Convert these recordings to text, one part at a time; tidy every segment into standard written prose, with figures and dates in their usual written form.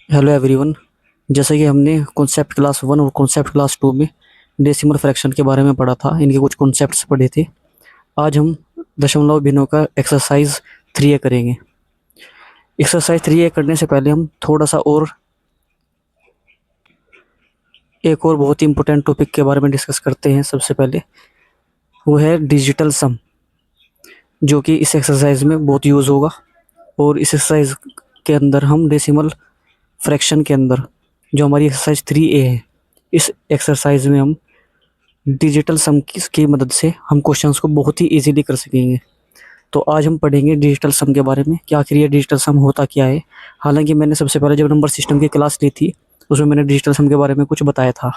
Hello everyone. जैसा कि हमने कॉन्सेप्ट क्लास 1 और कॉन्सेप्ट क्लास 2 में डेसिमल फ्रैक्शन के बारे में पढ़ा था, इनके कुछ कॉन्सेप्ट्स पढ़े थे। आज हम दशमलव भिन्नों का एक्सरसाइज 3A करेंगे। एक्सरसाइज 3A करने से पहले हम थोड़ा सा और एक और बहुत ही इंपॉर्टेंट टॉपिक के बारे में डिस्कस करते हैं। सबसे पहले वो है डिजिटल सम, जो कि इस एक्सरसाइज में बहुत यूज़ होगा। और इस एक्सरसाइज के अंदर हम डेसिमल फ्रैक्शन के अंदर जो हमारी एक्सरसाइज 3A है, इस एक्सरसाइज में हम डिजिटल सम की मदद से हम क्वेश्चंस को बहुत ही इजीली कर सकेंगे। तो आज हम पढ़ेंगे डिजिटल सम के बारे में कि आखिर ये डिजिटल सम होता क्या है। हालांकि मैंने सबसे पहले जब नंबर सिस्टम की क्लास ली थी, उसमें मैंने डिजिटल सम के बारे में कुछ बताया था।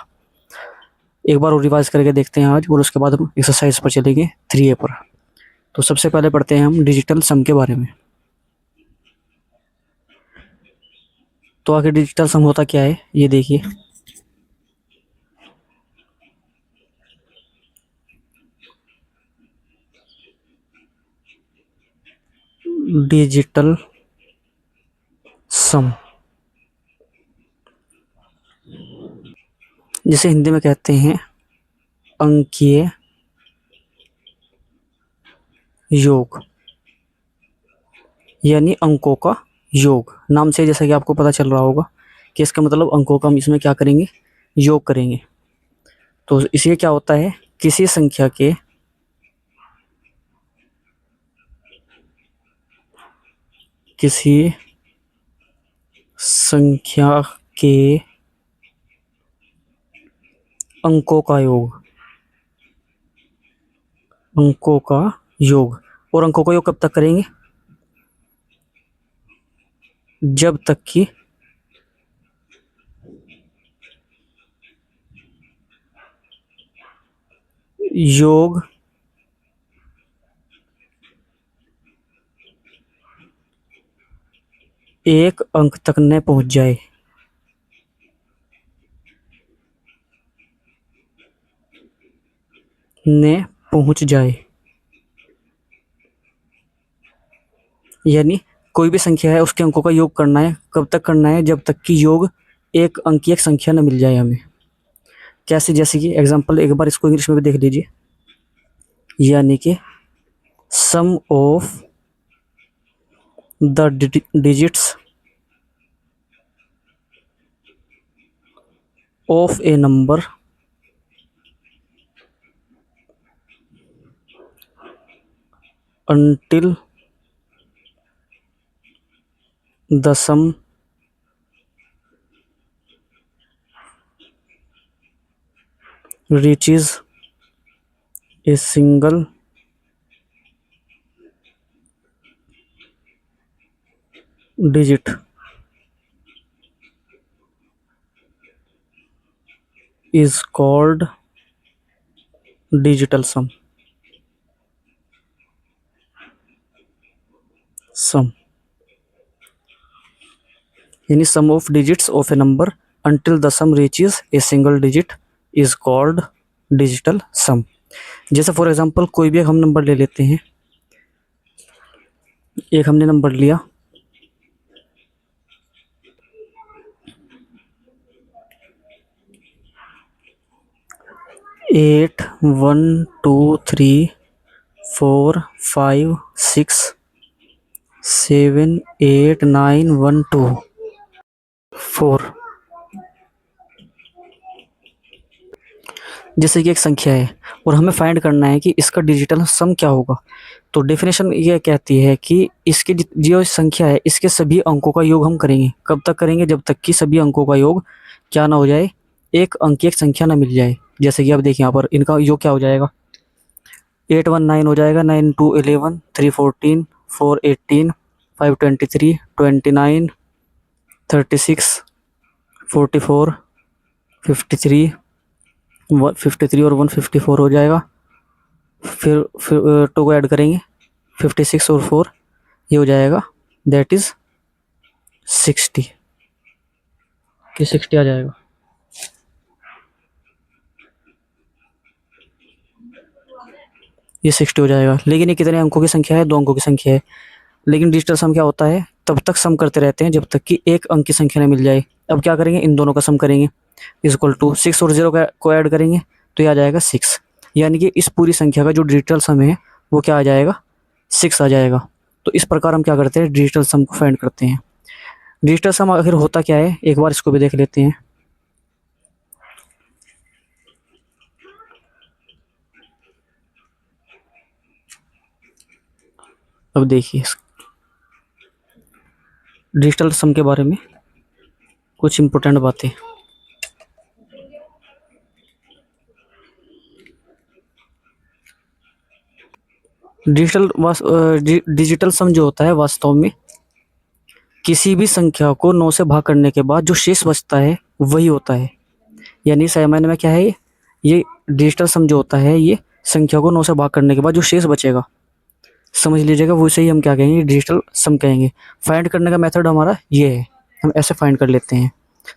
एक बार और रिवाइज करके देखते हैं आज, और उसके बाद हम एक्सरसाइज पर चलेंगे 3A पर। तो सबसे पहले पढ़ते हैं हम डिजिटल सम के बारे में। तो आखिर डिजिटल सम होता क्या है, ये देखिए। डिजिटल सम जिसे हिंदी में कहते हैं अंकीय योग, यानी अंकों का योग। नाम से जैसा कि आपको पता चल रहा होगा कि इसका मतलब अंकों का हम इसमें क्या करेंगे, योग करेंगे। तो इसलिए क्या होता है, किसी संख्या के किसी संख्या के अंकों का योग, अंकों का योग। और अंकों का योग कब तक करेंगे, जब तक कि योग एक अंक तक न पहुंच जाए। न पहुंच जाए, यानी कोई भी संख्या है उसके अंकों का योग करना है। कब तक करना है, जब तक कि योग एक अंक की एक संख्या न मिल जाए हमें। कैसे, जैसे कि एग्जांपल एक बार इसको इंग्लिश में भी देख लीजिए, यानी कि sum of the digits of a number until the sum reaches a single digit is called digital sum. Sum यानी sum of digits of a number until the sum reaches a single digit is called digital sum. जैसे for example कोई भी हम number ले लेते हैं। एक हमने नंबर लिया 8 1 2 3 4 5 6 7 8 9 1 2 4, जैसे कि एक संख्या है और हमें फाइंड करना है कि इसका डिजिटल सम क्या होगा। तो डेफिनेशन ये कहती है कि इसकी जो संख्या है इसके सभी अंकों का योग हम करेंगे। कब तक करेंगे, जब तक कि सभी अंकों का योग क्या ना हो जाए, एक अंक की एक संख्या ना मिल जाए। जैसे कि आप देखिए यहाँ पर इनका योग क्या हो जाएगा, 8 1 9 हो जाएगा, 9 2 11, 3 14, 4 18, 5 23, 29, 36, 44, 53, 53 और 154 हो जाएगा। फिर टू को ऐड करेंगे, 56 और 4, ये हो जाएगा दैट इज 60 कि 60 आ जाएगा। ये 60 हो जाएगा। लेकिन ये कितने अंकों की संख्या है, 2 अंकों की संख्या है। लेकिन डिजिटल सम क्या होता है, तब तक सम करते रहते हैं जब तक कि एक अंक की संख्या न मिल जाए। अब क्या करेंगे, इन दोनों का सम करेंगे, इज इक्वल टू 6 और 0 को ऐड करेंगे तो ये आ जाएगा 6। यानी कि इस पूरी संख्या का जो डिजिटल सम है वो क्या आ जाएगा, 6 आ जाएगा। तो इस प्रकार हम क्या करते हैं, डिजिटल सम को फाइंड करते हैं। डिजिटल सम आखिर होता क्या है, एक बार इसको भी देख लेते हैं। अब देखिए डिजिटल सम के बारे में कुछ इंपॉर्टेंट बातें। डिजिटल सम जो होता है वास्तव में किसी भी संख्या को 9 से भाग करने के बाद जो शेष बचता है वही होता है। यानी सही मायने में क्या है, ये डिजिटल सम जो होता है ये संख्या को 9 से भाग करने के बाद जो शेष बचेगा, समझ लीजिएगा, वो से ही हम क्या कहेंगे, डिजिटल सम कहेंगे। फाइंड करने का मेथड हमारा ये है, हम ऐसे फाइंड कर लेते हैं।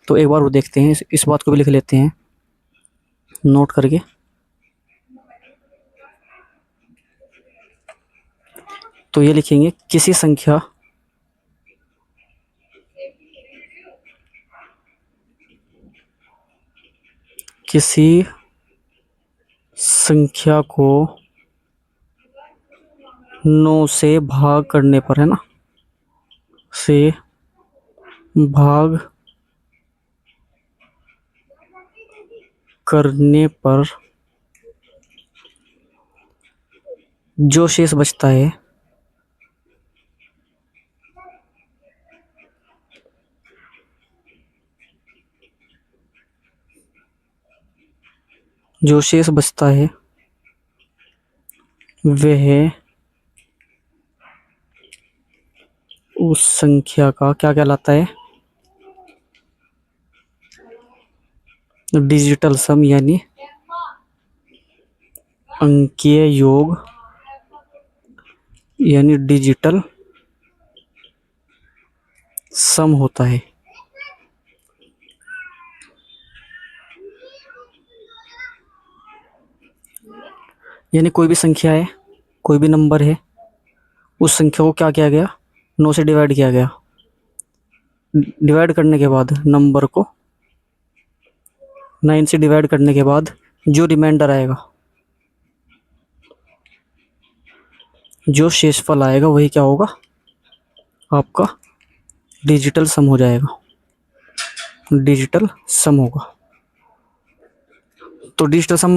तो एक बार वो देखते हैं, इस बात को भी लिख लेते हैं नोट करके। तो ये लिखेंगे किसी संख्या को 9 से भाग करने पर, है ना, से भाग करने पर जो शेष बचता है जो शेष बचता है वह उस संख्या का क्या कहलाता है, डिजिटल सम यानी अंकीय योग, यानी डिजिटल सम होता है। यानी कोई भी संख्या है, कोई भी नंबर है, उस संख्या को क्या किया गया, 9 से डिवाइड किया गया। डिवाइड करने के बाद नंबर को 9 से डिवाइड करने के बाद जो रिमाइंडर आएगा, जो शेषफल आएगा वही क्या होगा, आपका डिजिटल सम हो जाएगा, डिजिटल सम होगा। तो डिजिटल सम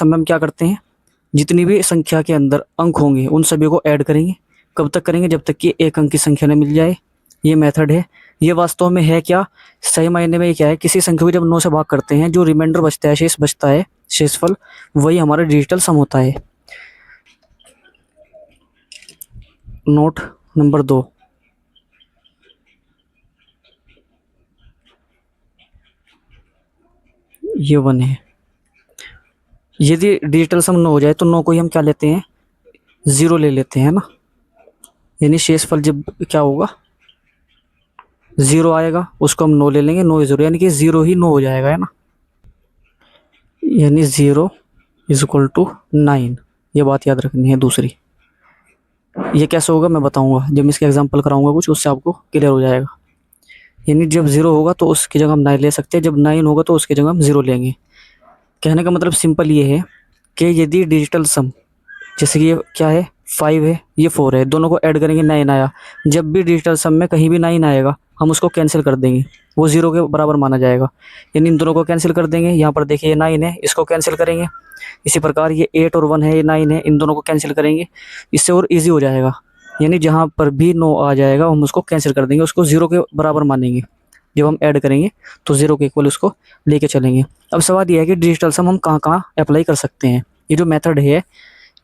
में हम क्या करते हैं, जितनी भी संख्या के अंदर अंक होंगे उन सभी को ऐड करेंगे। कब तक करेंगे, जब तक कि एक अंक की संख्या न मिल जाए। ये मेथड है। ये वास्तव में है क्या, सही मायने में ये क्या है, किसी संख्या को जब 9 से भाग करते हैं जो रिमाइंडर बचता है, शेष बचता है, शेषफल, वही हमारा डिजिटल सम होता है। नोट नंबर 2, ये 1 है। यदि डिजिटल सम 9 हो जाए तो 9 को ही हम क्या लेते हैं, 0 ले लेते हैं ना। यानी शेषफल जब क्या होगा, 0 आएगा, उसको हम 9 ले लेंगे, 9 0, यानी कि 0 ही 9 हो जाएगा, है ना। यानी 0 इज इक्वल टू 9। ये बात याद रखनी है। दूसरी, ये कैसे होगा मैं बताऊंगा, जब मैं इसका एग्जांपल कराऊंगा कुछ, उससे आपको क्लियर हो जाएगा। यानी जब 0 होगा तो उसकी जगह हम 9 ले सकते हैं, जब 9 होगा तो उसकी जगह हम 0 लेंगे। कहने का मतलब सिंपल ये है कि यदि डिजिटल सम, जैसे कि ये क्या है, 5 है, ये 4 है, दोनों को ऐड करेंगे 9 आया। जब भी डिजिटल सम में कहीं भी 9 आएगा हम उसको कैंसिल कर देंगे, वो 0 के बराबर माना जाएगा। यानी इन दोनों को कैंसिल कर देंगे। यहाँ पर देखिए ये 9 है, इसको कैंसिल करेंगे। इसी प्रकार ये 8 और 1 है, ये 9 है, इन दोनों को कैंसिल करेंगे। इससे और ईजी हो जाएगा। यानी जहाँ पर भी 9 आ जाएगा हम उसको कैंसिल कर देंगे, उसको 0 के बराबर मानेंगे। जब हम ऐड करेंगे तो 0 के इक्वल उसको लेके चलेंगे। अब सवाल ये है कि डिजिटल सम हम कहाँ कहाँ अप्लाई कर सकते हैं। ये जो मेथड है,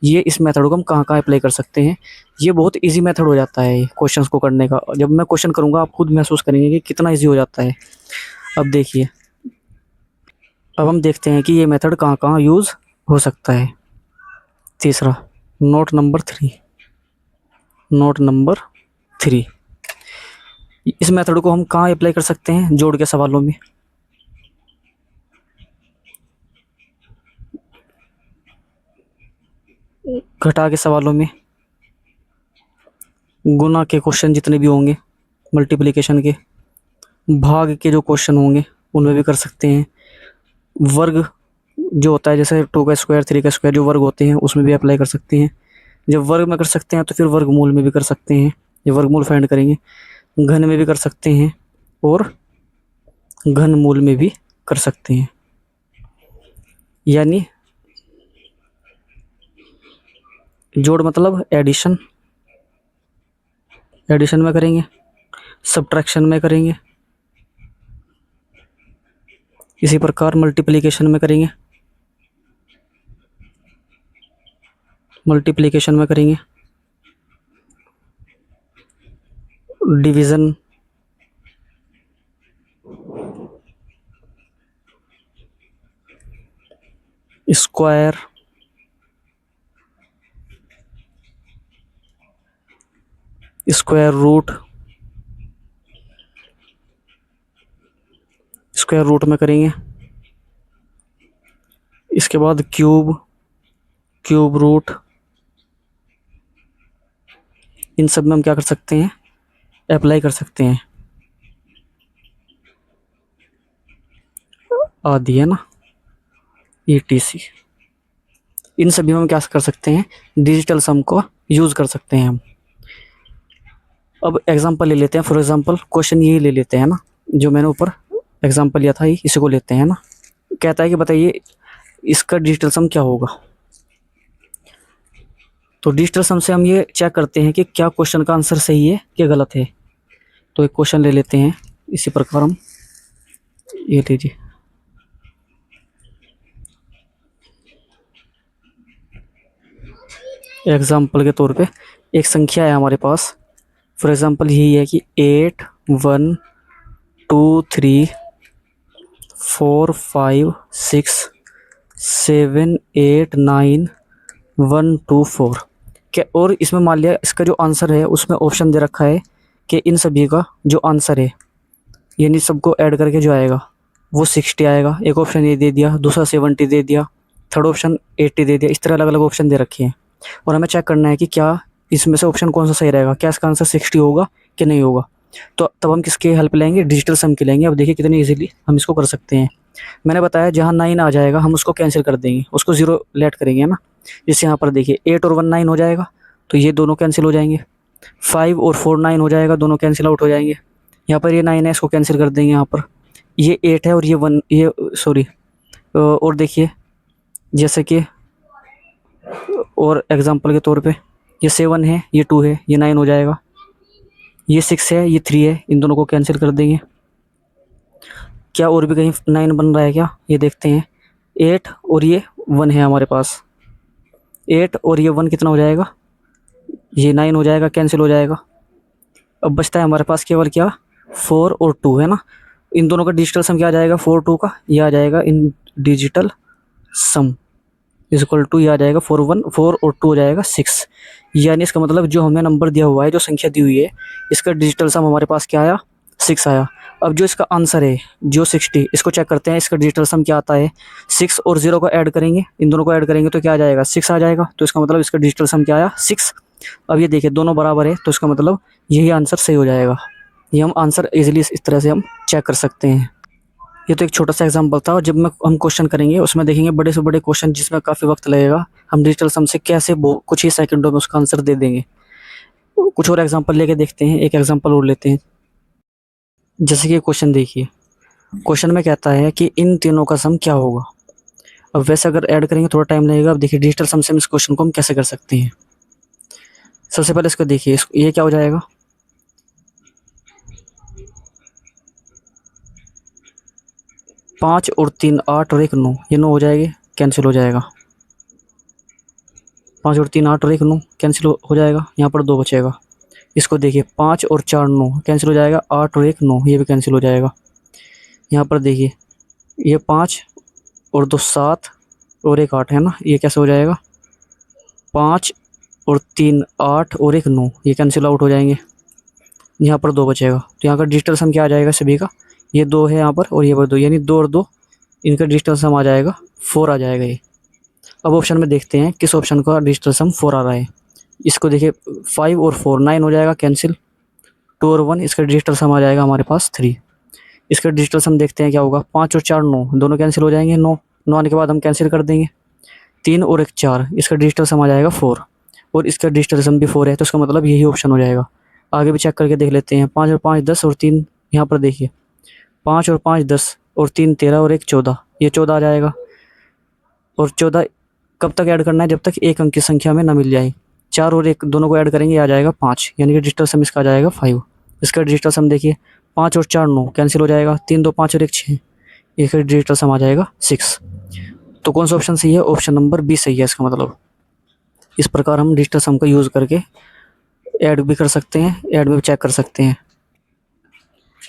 ये इस मेथड को हम कहाँ कहाँ अप्लाई कर सकते हैं। ये बहुत इजी मेथड हो जाता है क्वेश्चंस को करने का। जब मैं क्वेश्चन करूँगा आप खुद महसूस करेंगे कि कितना इजी हो जाता है। अब देखिए, अब हम देखते हैं कि ये मेथड कहाँ कहाँ यूज़ हो सकता है। तीसरा, नोट नंबर 3, नोट नंबर 3, इस मेथड को हम कहाँ अप्लाई कर सकते हैं, जोड़ के सवालों में। घटा के सवालों में, गुना के क्वेश्चन जितने भी होंगे, मल्टीप्लिकेशन के, भाग के जो क्वेश्चन होंगे उनमें भी कर सकते हैं। वर्ग जो होता है जैसे 2 का स्क्वायर 3 का स्क्वायर जो वर्ग होते हैं उसमें भी अप्लाई कर सकते हैं। जब वर्ग में कर सकते हैं तो फिर वर्गमूल में भी कर सकते हैं, ये वर्गमूल फाइंड करेंगे। घन में भी कर सकते हैं और घनमूल में भी कर सकते हैं। यानी जोड़ मतलब एडिशन, एडिशन में करेंगे, सब्ट्रैक्शन में करेंगे, इसी प्रकार मल्टीप्लिकेशन में करेंगे, मल्टीप्लिकेशन में करेंगे, division, square, square root, square root में करेंगे। इसके बाद क्यूब, क्यूब रूट, इन सब में हम क्या कर सकते हैं, अप्लाई कर सकते हैं। आदि है ना, ETC, इन सभी में हम क्या कर सकते हैं, डिजिटल सम को यूज़ कर सकते हैं हम। अब एग्जांपल ले लेते हैं, फॉर एग्जांपल क्वेश्चन यही ले लेते हैं ना, जो मैंने ऊपर एग्जांपल लिया था, इसी को लेते हैं ना। कहता है कि बताइए इसका डिजिटल सम क्या होगा। तो डिजिटल सम से हम ये चेक करते हैं कि क्या क्वेश्चन का आंसर सही है कि गलत है। तो एक क्वेश्चन ले लेते हैं, इसी प्रकार हम ये लीजिए, एग्जाम्पल के तौर पे एक संख्या है हमारे पास। फॉर एग्जांपल यही है कि 8 1 2 3 4 5 6 7 8 9 1 2 4 क्या, और इसमें मान लिया इसका जो आंसर है उसमें ऑप्शन दे रखा है कि इन सभी का जो आंसर है, यानी सबको ऐड करके जो आएगा वो 60 आएगा। एक ऑप्शन ये दे दिया, दूसरा 70 दे दिया, थर्ड ऑप्शन 80 दे दिया। इस तरह अलग अलग ऑप्शन दे रखे हैं और हमें चेक करना है कि क्या इसमें से ऑप्शन कौन सा सही रहेगा, क्या इसका आंसर 60 होगा कि नहीं होगा। तो तब हम किसके हेल्प लेंगे, डिजिटल सम की लेंगे। अब देखिए कितनी इजीली हम इसको कर सकते हैं। मैंने बताया जहाँ 9 आ जाएगा हम उसको कैंसिल कर देंगे, उसको 0 लेट करेंगे ना। जैसे यहाँ पर देखिए 8 और 1 9 हो जाएगा, तो ये दोनों कैंसिल हो जाएंगे। 5 और 4 9 हो जाएगा, दोनों कैंसिल आउट हो जाएंगे। यहाँ पर ये 9 है, इसको कैंसिल कर देंगे। यहाँ पर ये 8 है और ये 1, ये सॉरी, और देखिए जैसे कि और एग्जांपल के तौर पे ये 7 है, ये 2 है, ये 9 हो जाएगा। ये 6 है, ये 3 है, इन दोनों को कैंसिल कर देंगे। क्या और भी कहीं 9 बन रहा है क्या, ये देखते हैं। 8 और ये 1 है हमारे पास, 8 और ये 1 कितना हो जाएगा, ये 9 हो जाएगा, कैंसिल हो जाएगा। अब बचता है हमारे पास केवल क्या, 4 और 2 है ना। इन दोनों का डिजिटल सम क्या आ जाएगा, 4 2 का, ये आ जाएगा in digital sum is equal to, ये आ जाएगा 4 1 4 और 2 हो जाएगा 6। यानी इसका मतलब जो हमें नंबर दिया हुआ है, जो संख्या दी हुई है, इसका डिजिटल सम हमारे पास क्या आया, 6 आया। अब जो इसका आंसर है जो 60, इसको चेक करते हैं इसका डिजिटल सम क्या आता है। 6 और 0 को ऐड करेंगे, इन दोनों को ऐड करेंगे तो क्या आ जाएगा, 6 आ जाएगा। तो इसका मतलब इसका डिजिटल सम क्या आया, 6। अब ये देखिए दोनों बराबर है, तो इसका मतलब यही आंसर सही हो जाएगा। ये हम आंसर इजीली इस तरह से हम चेक कर सकते हैं। ये तो एक छोटा सा एग्जांपल था, और जब मैं हम क्वेश्चन करेंगे उसमें देखेंगे बड़े से बड़े क्वेश्चन जिसमें काफ़ी वक्त लगेगा, हम डिजिटल सम से कैसे कुछ ही सेकंडों में उसका आंसर दे देंगे। कुछ और एग्जांपल लेके देखते हैं, एक एग्जांपल और लेते हैं। जैसे कि क्वेश्चन देखिए, क्वेश्चन में कहता है कि इन तीनों का सम क्या होगा। अब वैसे अगर ऐड करेंगे थोड़ा टाइम लगेगा। अब देखिए डिजिटल सम से इस क्वेश्चन को हम कैसे कर सकते हैं। सबसे पहले इसको देखिए, ये क्या हो जाएगा, 5 और 3 8 और 1 9, ये 9 हो जाएंगे, कैंसिल हो जाएगा। 5 और 3 8 और 1 9 कैंसिल हो जाएगा, यहाँ पर 2 बचेगा। इसको देखिए 5 और 4 9 कैंसिल हो जाएगा, 8 और 1 9 ये भी कैंसिल हो जाएगा। यहाँ पर देखिए ये 5 और 2 7 और 1 8 है ना, ये कैसे हो जाएगा, 5 और 3 8 और 1 9 ये कैंसिल आउट हो जाएंगे। यहाँ पर 2 बचेगा, तो यहाँ का डिजिटल सम क्या आ जाएगा सभी का, ये 2 है यहाँ पर और ये पर 2, यानी 2 और 2 इनका डिजिटल सम आ जाएगा 4 आ जाएगा ये। अब ऑप्शन में देखते हैं किस ऑप्शन का डिजिटल सम 4 आ रहा है। इसको देखिए 5 और 4 9 हो जाएगा कैंसिल, 2 और 1 इसका डिजिटल सम आ जाएगा हमारे पास 3। इसका डिजिटल सम देखते हैं क्या होगा, 5 और 4 9 दोनों कैंसिल हो जाएंगे, 9 9 आने के बाद हम कैंसिल कर देंगे, 3 और 1 4 इसका डिजिटल सम आ जाएगा 4 और इसका डिजिटल सम भी 4 है, तो इसका मतलब यही ऑप्शन हो जाएगा। आगे भी चेक करके देख लेते हैं, 5 और 5 10 और 3 यहाँ पर देखिए 5 और 5 10 और 3 13 और 1 14, ये 14 आ जाएगा। और 14 कब तक ऐड करना है, जब तक एक अंक की संख्या में ना मिल जाए। 4 और 1 दोनों को ऐड करेंगे आ जाएगा 5, यानी कि डिजिटल सम इसका आ जाएगा 5। इसका डिजिटल सम देखिए 5 और 4 9 कैंसिल हो जाएगा, 3 2 5 और 1 6, इसका डिजिटल सम आ जाएगा 6। तो कौन सा ऑप्शन सही है, ऑप्शन नंबर बी सही है इसका मतलब। इस प्रकार हम डिजिटल सम का यूज़ करके ऐड भी कर सकते हैं, ऐड में भी चेक कर सकते हैं।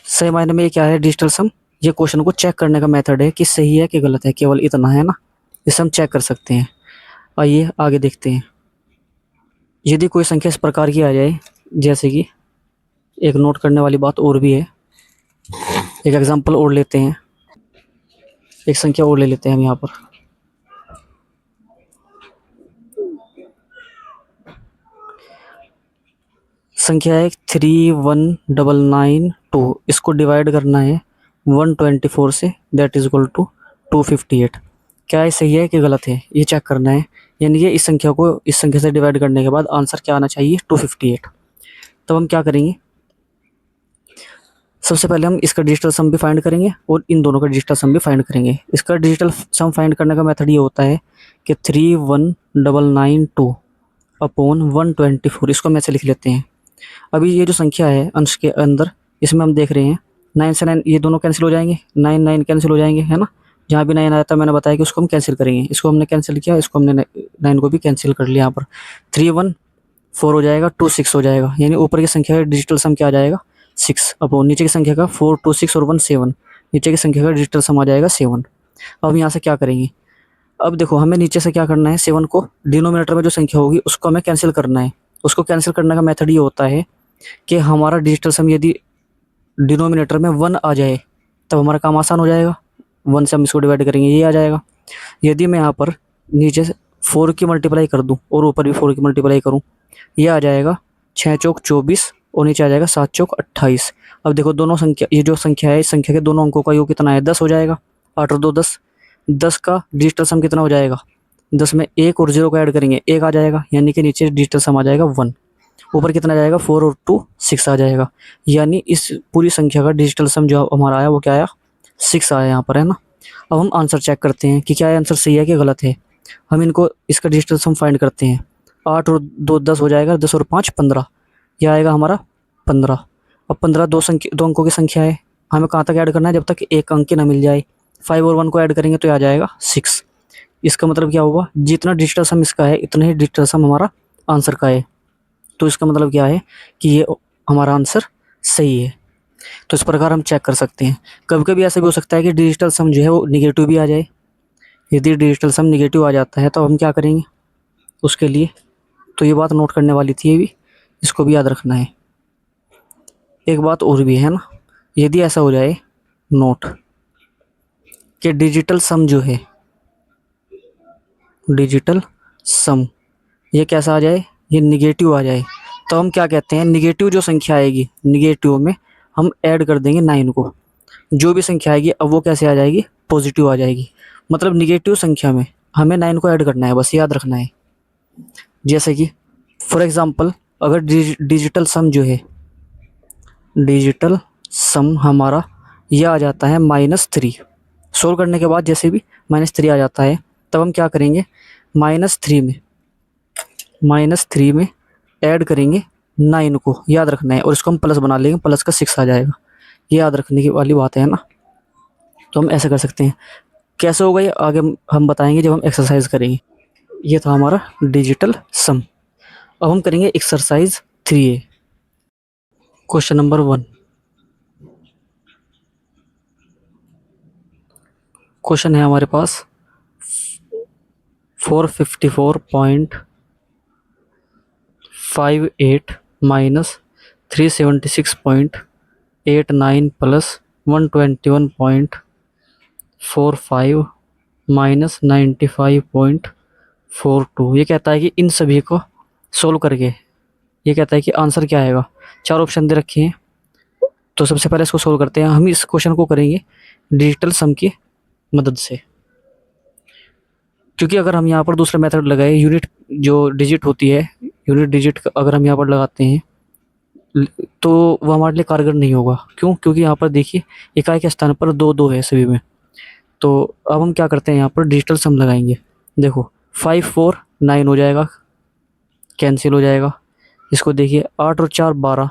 सही मायने में ये क्या है डिजिटल सम, ये क्वेश्चन को चेक करने का मेथड है कि सही है कि गलत है, केवल इतना है ना, इसे हम चेक कर सकते हैं। आइए आगे देखते हैं। यदि कोई संख्या इस प्रकार की आ जाए, जैसे कि एक नोट करने वाली बात और भी है, एक एग्जांपल और लेते हैं, एक संख्या और ले लेते हैं हम यहाँ पर। संख्या है 31992, इसको डिवाइड करना है 124 से, दैट इज इक्वल टू 258। क्या ये सही है कि गलत है, ये चेक करना है। यानी कि इस संख्या को इस संख्या से डिवाइड करने के बाद आंसर क्या आना चाहिए, 258। तो हम क्या करेंगे, सबसे पहले हम इसका डिजिटल सम भी फाइंड करेंगे और इन दोनों का डिजिटल सम भी फाइंड करेंगे। इसका डिजिटल सम फाइंड करने का मेथड ये होता है कि 31992 अपॉन 124, इसको हम ऐसे लिख लेते हैं। अभी ये जो संख्या है अंश के अंदर, इसमें हम देख रहे हैं 9 से 9 ये दोनों कैंसिल हो जाएंगे, 9 9 कैंसिल हो जाएंगे, है ना। जहाँ भी 9 आया था मैंने बताया कि उसको हम कैंसिल करेंगे, इसको हमने कैंसिल किया, इसको हमने 9 को भी कैंसिल कर लिया। यहाँ पर 3 1 4 हो जाएगा, 2 6 हो जाएगा, यानी ऊपर की संख्या का डिजिटल सम क्या आ जाएगा 6 अपॉन नीचे की संख्या का 4 2 6 और 1 7, नीचे की संख्या का डिजिटल सम आ जाएगा 7। अब यहाँ से क्या करेंगे, अब देखो हमें नीचे से क्या करना है, 7 को डिनोमिनेटर में जो संख्या होगी उसको हमें कैंसिल करना है। उसको कैंसिल करने का मेथड ये होता है कि हमारा डिजिटल सम यदि डिनोमिनेटर में 1 आ जाए तब हमारा काम आसान हो जाएगा, 1 से हम इसको डिवाइड करेंगे ये आ जाएगा। यदि मैं यहाँ पर नीचे से 4 की मल्टीप्लाई कर दूँ और ऊपर भी 4 की मल्टीप्लाई करूँ, ये आ जाएगा 6 चौक 24 और नीचे आ जाएगा 7 चौक 28। अब देखो दोनों संख्या, ये जो संख्या है इस संख्या के दोनों अंकों का योग कितना है, 10 हो जाएगा। 8 और 2 10, 10 का डिजिटल सम कितना हो जाएगा, 10 में 1 और 0 को ऐड करेंगे 1 आ जाएगा, यानी कि नीचे डिजिटल सम आ जाएगा 1। ऊपर कितना जाएगा 4 और 2 6 आ जाएगा, यानी इस पूरी संख्या का डिजिटल सम जो हमारा आया वो क्या आया 6 आया यहाँ पर, है ना। अब हम आंसर चेक करते हैं कि क्या आंसर सही है कि गलत है। हम इनको इसका डिजिटल सम फाइंड करते हैं। 8 और 2 10 हो जाएगा, 10 और 5 15, यह आएगा हमारा 15। अब 15 दो अंकों की संख्या है, हमें कहाँ तक ऐड करना है, जब तक एक अंक ही ना मिल जाए। 5 और 1 को ऐड करेंगे तो आ जाएगा 6। इसका मतलब क्या हुआ, जितना डिजिटल सम इसका है इतना ही डिजिटल सम हमारा आंसर का है। तो इसका मतलब क्या है कि ये हमारा आंसर सही है। तो इस प्रकार हम चेक कर सकते हैं। कभी कभी ऐसा भी हो सकता है कि डिजिटल सम जो है वो निगेटिव भी आ जाए। यदि डिजिटल सम निगेटिव आ जाता है तो हम क्या करेंगे उसके लिए, तो ये बात नोट करने वाली थी, ये भी इसको भी याद रखना है। एक बात और भी है ना, यदि ऐसा हो जाए नोट कि डिजिटल सम जो है, डिजिटल सम ये कैसा आ जाए, ये निगेटिव आ जाए, तो हम क्या कहते हैं, निगेटिव जो संख्या आएगी निगेटिव में हम ऐड कर देंगे 9 को। जो भी संख्या आएगी अब वो कैसे आ जाएगी, पॉजिटिव आ जाएगी। मतलब निगेटिव संख्या में हमें 9 को ऐड करना है, बस याद रखना है। जैसे कि फॉर एग्जांपल अगर डिजिटल सम जो है, डिजिटल सम हमारा यह आ जाता है -3, सोल्व करने के बाद जैसे भी -3 आ जाता है, तब हम क्या करेंगे -3 में ऐड करेंगे 9 को, याद रखना है, और इसको हम प्लस बना लेंगे, प्लस का 6 आ जाएगा। ये याद रखने की वाली बात है ना। तो हम ऐसा कर सकते हैं। कैसे होगा ये आगे हम बताएंगे जब हम एक्सरसाइज करेंगे। ये था हमारा डिजिटल सम। अब हम करेंगे exercise 3A। Question number 1। Question है हमारे पास 454.58 माइनस 376.89 प्लस 121.45 माइनस 95.42। ये कहता है कि इन सभी को सोल्व करके ये कहता है कि आंसर क्या आएगा। चार ऑप्शन दे रखे हैं, तो सबसे पहले इसको सोल्व करते हैं। हम इस क्वेश्चन को करेंगे डिजिटल सम की मदद से, क्योंकि अगर हम यहाँ पर दूसरा मेथड लगाए, यूनिट जो डिजिट होती है, यूनिट डिजिट अगर हम यहाँ पर लगाते हैं तो वो हमारे लिए कारगर नहीं होगा। क्यों? क्योंकि यहाँ पर देखिए इकाई के स्थान पर दो दो है सभी में। तो अब हम क्या करते हैं, यहाँ पर डिजिटल सम लगाएंगे। देखो 5 4 9 हो जाएगा, कैंसिल हो जाएगा। इसको देखिए 8 और 4 12,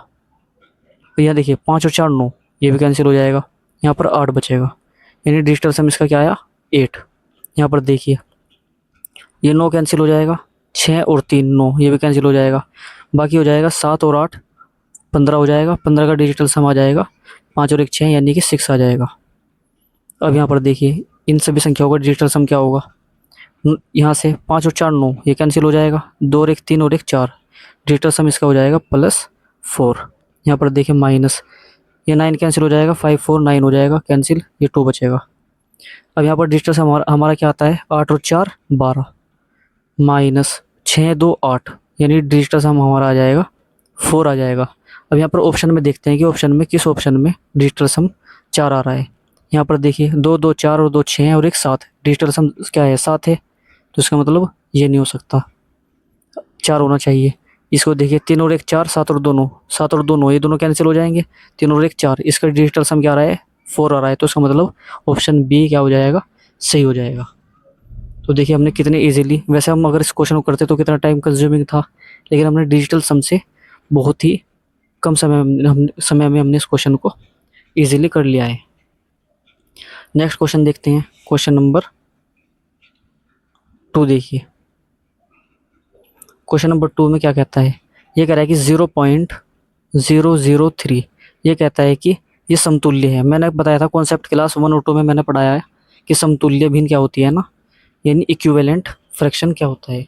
तो यहाँ देखिए 5 और 4 9, ये भी कैंसिल हो जाएगा। यहाँ पर 8 बचेगा, यानी डिजिटल सम इसका क्या आया 8। यहाँ पर देखिए ये 9 कैंसिल हो जाएगा, 6 और 3 9, ये भी कैंसिल हो जाएगा। बाकी हो जाएगा 7 और 8 15 हो जाएगा, 15 का डिजिटल सम आ जाएगा 5 और 1 6, यानी कि 6 आ जाएगा। अब यहाँ पर देखिए इन सभी संख्याओं का डिजिटल सम क्या होगा। यहाँ से 5 और 4 9, ये कैंसिल हो जाएगा, 2 और 1 3 और 1 4, डिजिटल सम इसका हो जाएगा +4। यहाँ पर देखिए माइनस, ये 9 कैंसिल हो जाएगा, 5 4 9 हो जाएगा कैंसिल, ये 2 बचेगा। अब यहाँ पर डिजिटल सम हमारा क्या आता है 8 और 4 12, माइनस 6 2 8, यानी डिजिटल सम हमारा आ जाएगा 4 आ जाएगा। अब यहाँ पर ऑप्शन में देखते हैं कि ऑप्शन में किस ऑप्शन में डिजिटल सम 4 आ रहा है। यहाँ पर देखिए 2 2 4 और 2 6 और 1 7, डिजिटल सम क्या है 7 है, तो इसका मतलब ये नहीं हो सकता, 4 होना चाहिए। इसको देखिए 3 और 1 4, 7 और 2 9, 7 और 2 9, ये दोनों कैंसिल हो जाएंगे, 3 और 1 4, इसका डिजिटल सम क्या आ रहा है 4 आ रहा है, तो इसका मतलब ऑप्शन बी क्या हो जाएगा सही हो जाएगा। तो देखिए हमने कितने इजीली, वैसे हम अगर इस क्वेश्चन को करते तो कितना टाइम कंज्यूमिंग था, लेकिन हमने डिजिटल सम से बहुत ही कम समय में हमने इस क्वेश्चन को इजीली कर लिया है। नेक्स्ट क्वेश्चन देखते हैं, क्वेश्चन नंबर 2 देखिए। क्वेश्चन नंबर 2 में क्या कहता है, ये कह रहा है कि 0.003, ये कहता है कि ये समतुल्य है। मैंने बताया था कॉन्सेप्ट क्लास 1 और 2 में मैंने पढ़ाया है कि समतुल्य भिन्न क्या होती है ना, यानी इक्विवेलेंट फ्रैक्शन क्या होता है।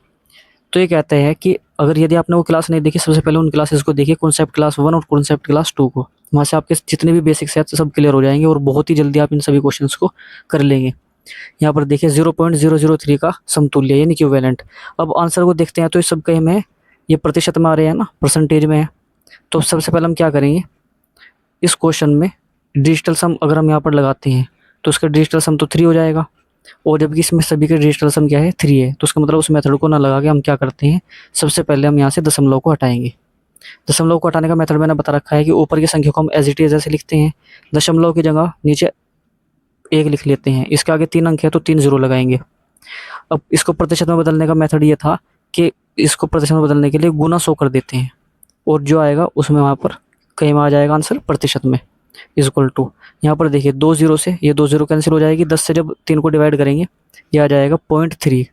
तो ये कहते हैं कि अगर यदि आपने वो क्लास नहीं देखी, सबसे पहले उन क्लासेस को देखिए, कॉन्सेप्ट क्लास 1 और कॉन्सेप्ट क्लास 2 को। वहाँ से आपके जितने भी बेसिक्स हैं सब क्लियर हो जाएंगे और बहुत ही जल्दी आप इन सभी क्वेश्चंस को कर लेंगे। यहाँ पर देखिए 0.003 का समतुल्य यानी इक्विवेलेंट। अब आंसर को देखते हैं तो इस सब के में ये प्रतिशत में आ रहे हैं ना, परसेंटेज में है। तो सबसे पहले हम क्या करेंगे, इस क्वेश्चन में डिजिटल सम अगर हम यहाँ पर लगाते हैं तो उसका डिजिटल सम तो 3 हो जाएगा, और जबकि इसमें सभी का डिजिटल सम क्या है 3 है, तो उसका मतलब उस मेथड को ना लगा के हम क्या करते हैं, सबसे पहले हम यहाँ से दशमलव को हटाएंगे। दशमलव को हटाने का मेथड मैंने बता रखा है कि ऊपर की संख्या को हम एज इट इज ऐसे लिखते हैं, दशमलव की जगह नीचे 1 लिख लेते हैं, इसके आगे 3 अंक है तो 3 जीरो लगाएंगे। अब इसको प्रतिशत में बदलने का मेथड ये था कि इसको प्रतिशत में बदलने के लिए गुना 100 कर देते हैं, और जो आएगा उसमें वहाँ पर कहीं में आ जाएगा आंसर प्रतिशत में, इज इक्वल टू, यहाँ पर देखिए 2 जीरो से ये 2 जीरो कैंसिल हो जाएगी, 10 से जब 3 को डिवाइड करेंगे ये आ जाएगा 0.3,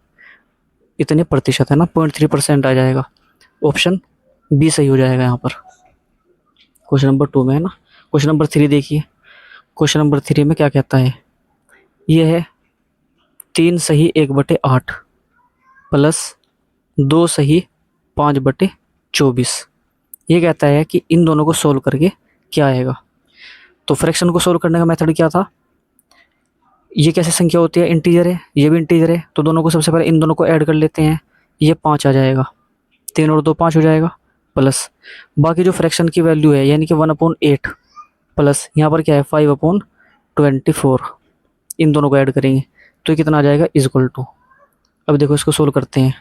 इतने प्रतिशत है ना, 0.3% आ जाएगा। ऑप्शन बी सही हो जाएगा यहाँ पर, क्वेश्चन नंबर 2 में है ना। क्वेश्चन नंबर 3 देखिए, क्वेश्चन नंबर 3 में क्या कहता है, ये है 3 सही 1/8 प्लस 2 सही 5/24। ये कहता है कि इन दोनों को सोल्व करके क्या आएगा। तो फ्रैक्शन को सोल्व करने का मेथड क्या था, ये कैसे संख्या होती है, इंटीजर है, ये भी इंटीजर है, तो दोनों को सबसे पहले इन दोनों को ऐड कर लेते हैं, ये 5 आ जाएगा, 3 और 2 5 हो जाएगा, प्लस बाकी जो फ्रैक्शन की वैल्यू है यानी कि 1/8 प्लस यहाँ पर क्या है 5/24, इन दोनों को ऐड करेंगे तो ये कितना आ जाएगा इज इक्वल टू। अब देखो इसको सोल्व करते हैं,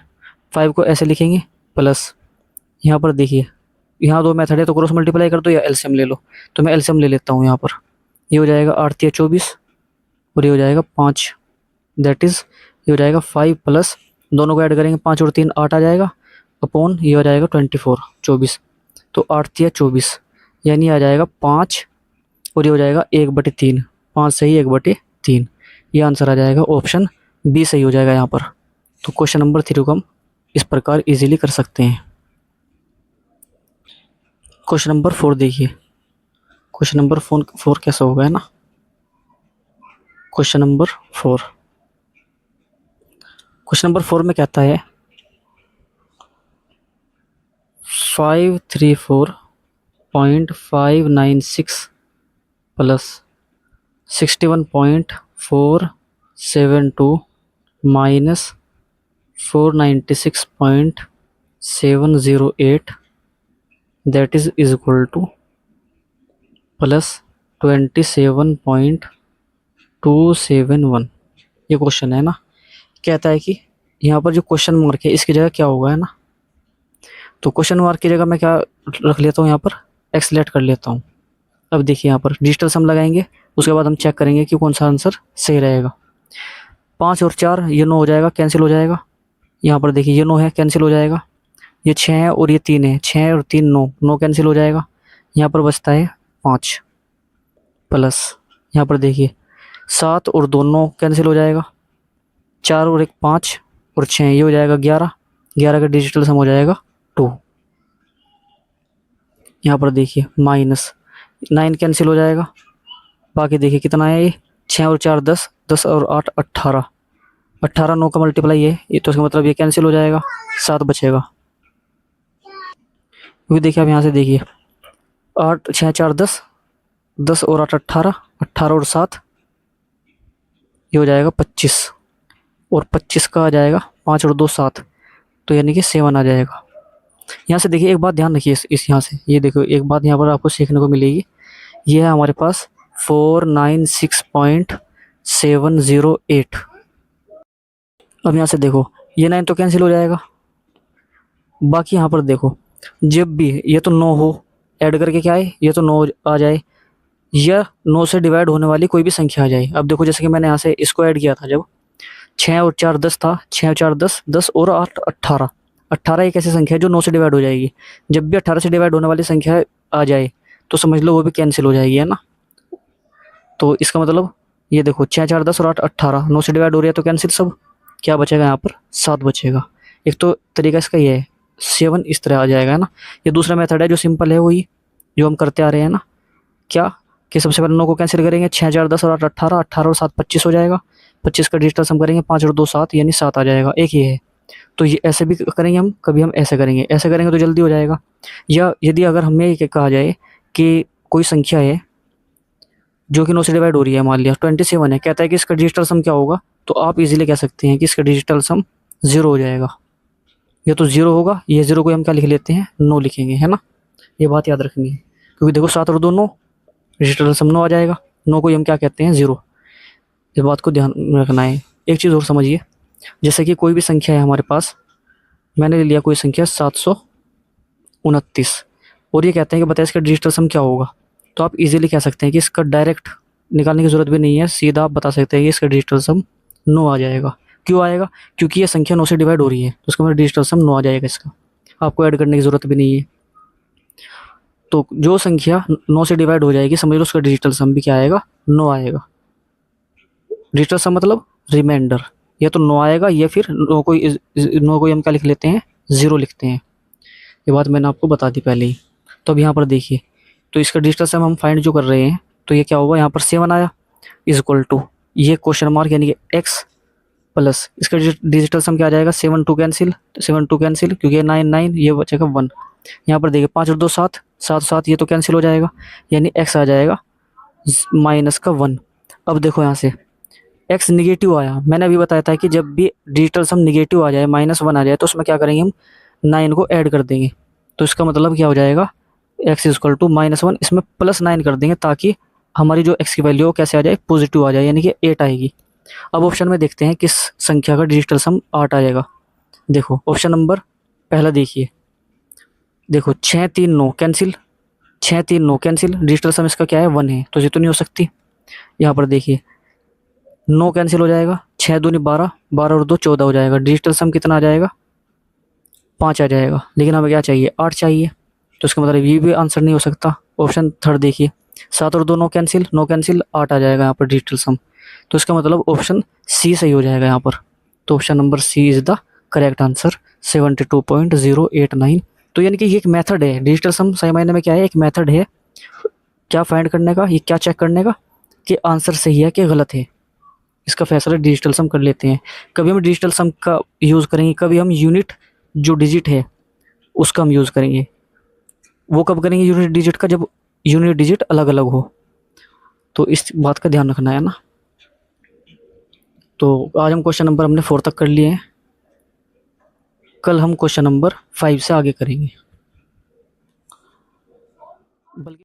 5 को ऐसे लिखेंगे प्लस, यहाँ पर देखिए यहाँ 2 मेथड है तो क्रॉस मल्टीप्लाई कर दो या एलसीएम ले लो, तो मैं एलसीएम ले लेता हूँ। यहाँ पर ये हो जाएगा 8 या 24 और ये हो जाएगा 5, दैट इज़ ये हो जाएगा 5 प्लस, दोनों को ऐड करेंगे 5 और 3 8 आ जाएगा, अपॉन ये हो जाएगा 24, तो 8 या 24 यानी आ जाएगा 5 और ये हो जाएगा 1/3, 5 सही 1/3, ये आंसर आ जाएगा, ऑप्शन बी सही हो जाएगा यहाँ पर। तो क्वेश्चन नंबर 3 को हम इस प्रकार इजीली कर सकते हैं। क्वेश्चन नंबर 4 देखिए, क्वेश्चन नंबर 4 कैसा होगा है ना। क्वेश्चन नंबर 4, क्वेश्चन नंबर 4 में कहता है 534.596 plus 61.472 minus 496.8 708 that is equal two plus 27.271। ये क्वेश्चन है ना। कहता है कि यहाँ पर जो क्वेश्चन मार्क है इसकी जगह क्या होगा, है ना। तो क्वेश्चन मार्क की जगह मैं क्या रख लेता हूँ, यहाँ पर एक्सलेट कर लेता हूँ। अब देखिए यहाँ पर डिजिटल सम लगाएंगे, उसके बाद हम चेक करेंगे कि कौन सा आंसर सही रहेगा। 5 और 4 ये 9 हो जाएगा, कैंसिल हो जाएगा। यहाँ पर देखिए ये 9 है, कैंसिल हो जाएगा। ये 6 है और ये 3 है, 6 और 3 9, 9 कैंसिल हो जाएगा। यहाँ पर बचता है 5 प्लस, यहाँ पर देखिए 7 और 2 9 कैंसिल हो जाएगा। 4 और 1 5 और 6 ये हो जाएगा 11, 11 का डिजिटल सम हो जाएगा 2। यहाँ पर देखिए माइनस 9 कैंसिल हो जाएगा। बाकी देखिए कितना है, ये 6 और 4 10, 10 और 8 18, 18 9 का मल्टीप्लाई है ये, तो इसका मतलब ये कैंसिल हो जाएगा, 7 बचेगा। क्योंकि देखिए आप यहाँ से देखिए 8 6 4 10, 10 और 8 18, 18 और 7 ये हो जाएगा 25, और 25 का आ जाएगा 5 और 2 7, तो यानी कि 7 आ जाएगा। यहाँ से देखिए एक बात ध्यान रखिए, इस यहाँ से ये देखो एक बात यहाँ पर आपको सीखने को मिलेगी। ये है हमारे पास 496.708। अब यहाँ से देखो ये 9 तो कैंसिल हो जाएगा। बाकी यहाँ पर देखो जब भी ये तो 9 हो, ऐड करके क्या है, ये तो 9 आ जाए, या 9 से डिवाइड होने वाली कोई भी संख्या आ जाए। अब देखो जैसे कि मैंने यहाँ से इसको ऐड किया था, जब 6 और 4 10 था, 6 और 4 10, 10 और 8 18, 18 एक ऐसी संख्या है जो 9 से डिवाइड हो जाएगी। जब भी 18 से डिवाइड होने वाली संख्या आ जाए तो समझ लो वो भी कैंसिल हो जाएगी, है ना। तो इसका मतलब ये देखो 6 4 10 और 8 18, 9 से डिवाइड हो रही है तो कैंसिल सब। क्या बचेगा यहाँ पर, 7 बचेगा। एक तो तरीका इसका ये है, 7 इस तरह आ जाएगा, है ना। ये दूसरा मेथड है जो सिंपल है, वही जो हम करते आ रहे हैं ना। क्या कि सबसे पहले 9 को कैंसिल करेंगे, 6 4 10 और 8 18, 18 और 7 25 हो जाएगा। 25 का डिजिटल सम करेंगे, 5 और 2 7 यानी 7 आ जाएगा। एक ये है। तो ये ऐसे भी करेंगे हम, कभी हम ऐसे करेंगे, ऐसे करेंगे तो जल्दी हो जाएगा। या यदि अगर हमें ये कहा जाए कि कोई संख्या है जो कि 9 से डिवाइड हो रही है, मान लिया 27 है, कहता है कि इसका डिजिटल सम क्या होगा, तो आप इजीली कह सकते हैं कि इसका डिजिटल सम 0 हो जाएगा। ये तो 0 होगा, ये 0 को हम क्या लिख लेते हैं, 9 लिखेंगे, है ना। ये बात याद रखनी है, क्योंकि देखो 7 और 2 9, डिजिटल सम 9 आ जाएगा। 9 को हम क्या कहते हैं, 0। इस बात को ध्यान में रखना है। एक चीज़ और समझिए, जैसे कि कोई भी संख्या है हमारे पास, मैंने ले लिया कोई संख्या 729, और ये कहते हैं कि बताइए इसका डिजिटल सम क्या होगा, तो आप इजीली कह सकते हैं कि इसका डायरेक्ट निकालने की ज़रूरत भी नहीं है, सीधा आप बता सकते हैं कि इसका डिजिटल सम 9 आ जाएगा। क्यों आएगा, क्योंकि ये संख्या 9 से डिवाइड हो रही है, तो उसका मतलब डिजिटल सम 9 आ जाएगा इसका। आपको ऐड करने की ज़रूरत भी नहीं है। तो जो संख्या 9 से डिवाइड हो जाएगी, समझ लो उसका डिजिटल सम भी क्या आएगा, 9 आएगा। डिजिटल सम मतलब रिमाइंडर, या तो 9 आएगा, या फिर 9 को 9 को हम क्या लिख लेते हैं, 0 लिखते हैं। ये बात मैंने आपको बता दी पहले ही। तो अब यहाँ पर देखिए, तो इसका डिजिटल सम हम फाइंड जो कर रहे हैं, तो ये क्या होगा, यहाँ पर 7 आया इज इक्वल टू ये क्वेश्चन मार्क यानी कि x प्लस इसका डिजिटल सम क्या आ जाएगा, 7 2 कैंसिल, 7 2 कैंसिल, क्योंकि ये 9 9 ये बचेगा 1। यहाँ पर देखिए 5 और 2 7, 7 7 ये तो कैंसिल हो जाएगा, यानी x आ जाएगा माइनस का 1। अब देखो यहाँ से x निगेटिव आया, मैंने अभी बताया था कि जब भी डिजिटल सम निगेटिव आ जाए, -1 आ जाए, तो उसमें क्या करेंगे हम, 9 को ऐड कर देंगे। तो इसका मतलब क्या हो जाएगा, x इज इक्वल टू -1, इसमें +9 कर देंगे ताकि हमारी जो x की वैल्यू हो कैसे आ जाए, पॉजिटिव आ जाए, यानी कि 8 आएगी। अब ऑप्शन में देखते हैं किस संख्या का डिजिटल सम 8 आ जाएगा। देखो ऑप्शन नंबर पहला देखिए, देखो 6 3 9 कैंसिल, 6 3 9 कैंसिल, डिजिटल सम इसका क्या है, 1 है, तो ये तो नहीं हो सकती। यहाँ पर देखिए 9 कैंसिल हो जाएगा, 6 दूनी 12, 12 और 2 14 हो जाएगा, डिजिटल सम कितना आ जाएगा, 5 आ जाएगा। लेकिन हमें क्या चाहिए, 8 चाहिए, तो इसका मतलब ये भी आंसर नहीं हो सकता। ऑप्शन थर्ड देखिए, 7 और 2 9 कैंसिल, 9 कैंसिल, 8 आ जाएगा यहाँ पर डिजिटल सम, तो इसका मतलब ऑप्शन सी सही हो जाएगा यहाँ पर। तो option number C is the correct answer, 72.089। तो यानी कि ये एक मेथड है, डिजिटल सम सही मायने में क्या है, एक मेथड है क्या फाइंड करने का, ये क्या चेक करने का कि आंसर सही है कि गलत है। इसका फैसला डिजिटल सम कर लेते हैं। कभी हम डिजिटल सम का यूज़ करेंगे, कभी हम यूनिट जो डिजिट है उसका हम यूज़ करेंगे। वो कब करेंगे यूनिट डिजिट का, जब यूनिट डिजिट अलग अलग हो। तो इस बात का ध्यान रखना है ना। तो आज हम क्वेश्चन नंबर हमने 4 तक कर लिए हैं। कल हम क्वेश्चन नंबर 5 से आगे करेंगे। बल्कि